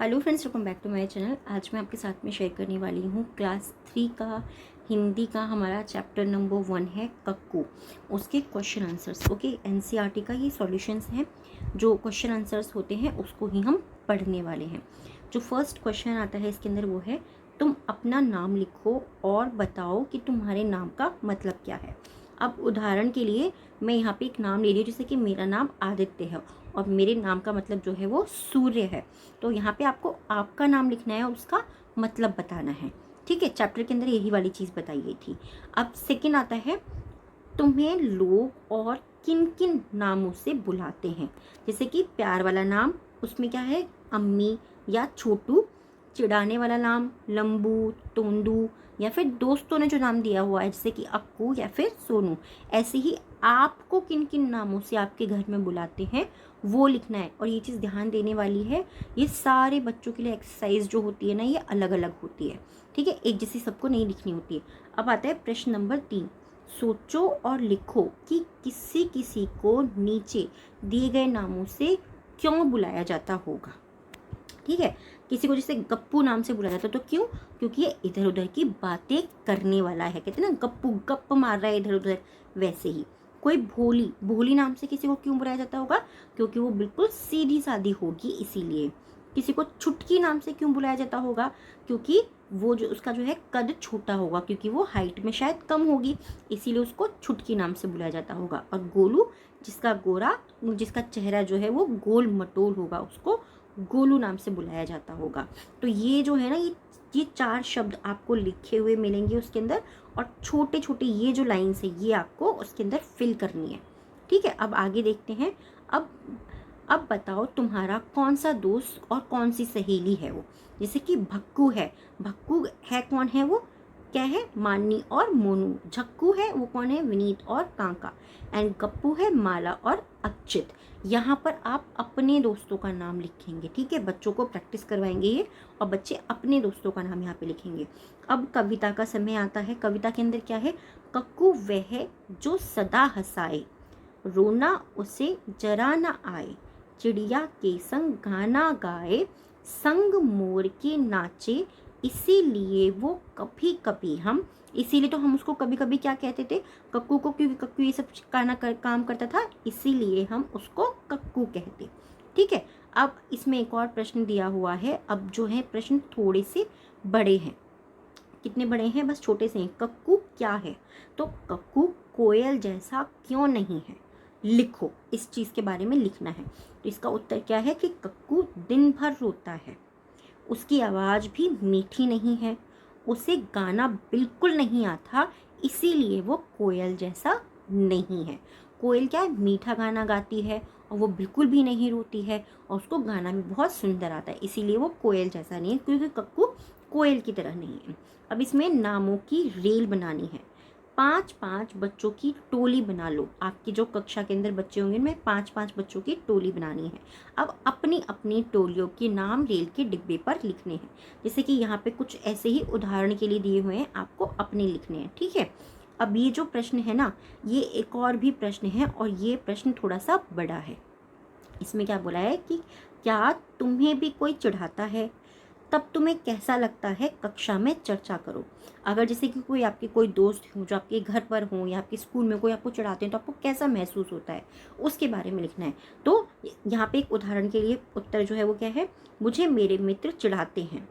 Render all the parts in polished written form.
Hello friends, welcome back to my channel. आज मैं आपके साथ में शेयर करने वाली हूँ क्लास 3 का हिंदी का हमारा चैप्टर नंबर 1 है कक्कू, उसके क्वेश्चन आंसर्स। ओके, एनसीईआरटी का ये सॉल्यूशंस हैं, जो क्वेश्चन आंसर्स होते हैं उसको ही हम पढ़ने वाले हैं। जो फर्स्ट क्वेश्चन आता है इसके अंदर वो है, तुम अपना नाम लिखो और बताओ कि तुम्हारे नाम का मतलब क्या है। अब उदाहरण के लिए मैं यहाँ पे एक नाम ले रही हूँ, जैसे कि मेरा नाम आदित्य है और मेरे नाम का मतलब जो है वो सूर्य है। तो यहाँ पे आपको आपका नाम लिखना है और उसका मतलब बताना है। ठीक है, चैप्टर के अंदर यही वाली चीज़ बताई गई थी। अब सेकंड आता है, तुम्हें लोग और किन किन नामों से बुलाते हैं। जैसे कि प्यार वाला नाम, उसमें क्या है, अम्मी या छोटू। चिढ़ाने वाला नाम लंबू, तोंदू, या फिर दोस्तों ने जो नाम दिया हुआ है जैसे कि अक्कू या फिर सोनू। ऐसे ही आपको किन किन नामों से आपके घर में बुलाते हैं वो लिखना है। और ये चीज़ ध्यान देने वाली है, ये सारे बच्चों के लिए एक्सरसाइज जो होती है ना, ये अलग अलग होती है। ठीक है, एक जैसी सबको नहीं लिखनी होती है। अब आता है प्रश्न नंबर 3, सोचो और लिखो कि किसी किसी को नीचे दिए गए नामों से क्यों बुलाया जाता होगा। ठीक है, किसी को जैसे गप्पू नाम से बुलाया जाता है, तो क्यों? क्योंकि ये इधर उधर की बातें करने वाला है। कहते हैं ना, गप्पू गप मार रहा है इधर उधर। वैसे ही कोई भोली, भोली नाम से किसी को क्यों बुलाया जाता होगा? क्योंकि वो बिल्कुल सीधी सादी होगी, इसीलिए। किसी को छुटकी नाम से क्यों बुलाया जाता होगा? क्योंकि वो जो उसका जो है कद छोटा होगा, क्योंकि वो हाइट में शायद कम होगी, इसीलिए उसको छुटकी नाम से बुलाया जाता होगा। और गोलू, जिसका चेहरा जो है वो गोल मटोल होगा, उसको गोलू नाम से बुलाया जाता होगा। तो ये जो है ना, ये 4 शब्द आपको लिखे हुए मिलेंगे उसके अंदर, और छोटे छोटे ये जो लाइन्स है ये आपको उसके अंदर फिल करनी है। ठीक है, अब आगे देखते हैं। अब बताओ तुम्हारा कौन सा दोस्त और कौन सी सहेली है वो। जैसे कि भक्कू है, भक्कू है कौन है वो? क्या है? माननी और मोनू। झक्कू है वो कौन है? विनीत और कांका। एंड गप्पू है माला और अक्षित। यहाँ पर आप अपने दोस्तों का नाम लिखेंगे। ठीक है, बच्चों को प्रैक्टिस करवाएंगे ये, और बच्चे अपने दोस्तों का नाम यहाँ पे लिखेंगे। अब कविता का समय आता है। कविता के अंदर क्या है? कक्कू वह जो सदा हंसाए, रोना उसे जरा न आए, चिड़िया के संग गाना गाए, संग मोर के नाचे, इसीलिए वो कभी कभी हम। इसीलिए तो हम उसको कभी कभी क्या कहते थे? कक्कू को, क्योंकि कक्कू ये सब काम करता था, इसीलिए हम उसको कक्कू कहते। ठीक है, अब इसमें एक और प्रश्न दिया हुआ है। अब जो है प्रश्न थोड़े से बड़े हैं। कितने बड़े हैं? बस छोटे से हैं। कक्कू क्या है? तो कक्कू कोयल जैसा क्यों नहीं है? लिखो, इस चीज़ के बारे में लिखना है। तो इसका उत्तर क्या है कि कक्कू दिन भर रोता है, उसकी आवाज़ भी मीठी नहीं है, उसे गाना बिल्कुल नहीं आता, इसीलिए वो कोयल जैसा नहीं है। कोयल क्या है? मीठा गाना गाती है, और वो बिल्कुल भी नहीं रोती है, और उसको गाना भी बहुत सुंदर आता है, इसीलिए वो कोयल जैसा नहीं है, क्योंकि कक्कू कोयल की तरह नहीं है। अब इसमें नामों की रेल बनानी है। 5-5 बच्चों की टोली बना लो। आपकी जो कक्षा के अंदर बच्चे होंगे उनमें 5-5 बच्चों की टोली बनानी है। अब अपनी अपनी टोलियों के नाम रेल के डिब्बे पर लिखने हैं। जैसे कि यहाँ पे कुछ ऐसे ही उदाहरण के लिए दिए हुए हैं, आपको अपने लिखने हैं। ठीक है, अब ये जो प्रश्न है ना, ये एक और भी प्रश्न है, और ये प्रश्न थोड़ा सा बड़ा है। इसमें क्या बोला है कि क्या तुम्हें भी कोई चिढ़ाता है, तब तुम्हें कैसा लगता है, कक्षा में चर्चा करो। अगर जैसे कि कोई आपके कोई दोस्त हो जो आपके घर पर हो, या आपके स्कूल में कोई आपको चिढ़ाते हैं, तो आपको कैसा महसूस होता है, उसके बारे में लिखना है। तो यहाँ पे एक उदाहरण के लिए उत्तर जो है वो क्या है? मुझे मेरे मित्र चिढ़ाते हैं,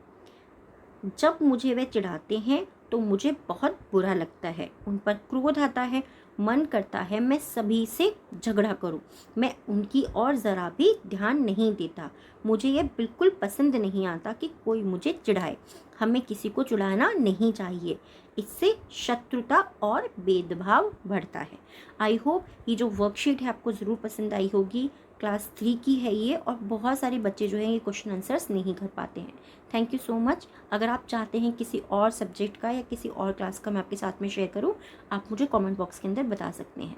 जब मुझे वे चिढ़ाते हैं तो मुझे बहुत बुरा लगता है, उन पर क्रोध आता है, मन करता है मैं सभी से झगड़ा करूं, मैं उनकी और ज़रा भी ध्यान नहीं देता, मुझे ये बिल्कुल पसंद नहीं आता कि कोई मुझे चिढ़ाए, हमें किसी को चिढ़ाना नहीं चाहिए, इससे शत्रुता और भेदभाव बढ़ता है। आई होप ये जो वर्कशीट है आपको ज़रूर पसंद आई होगी। क्लास 3 की है ये, और बहुत सारे बच्चे जो हैं ये क्वेश्चन आंसर्स नहीं कर पाते हैं। Thank you so much. अगर आप चाहते हैं किसी और सब्जेक्ट का या किसी और क्लास का मैं आपके साथ में शेयर करूं, आप मुझे कमेंट बॉक्स के अंदर बता सकते हैं।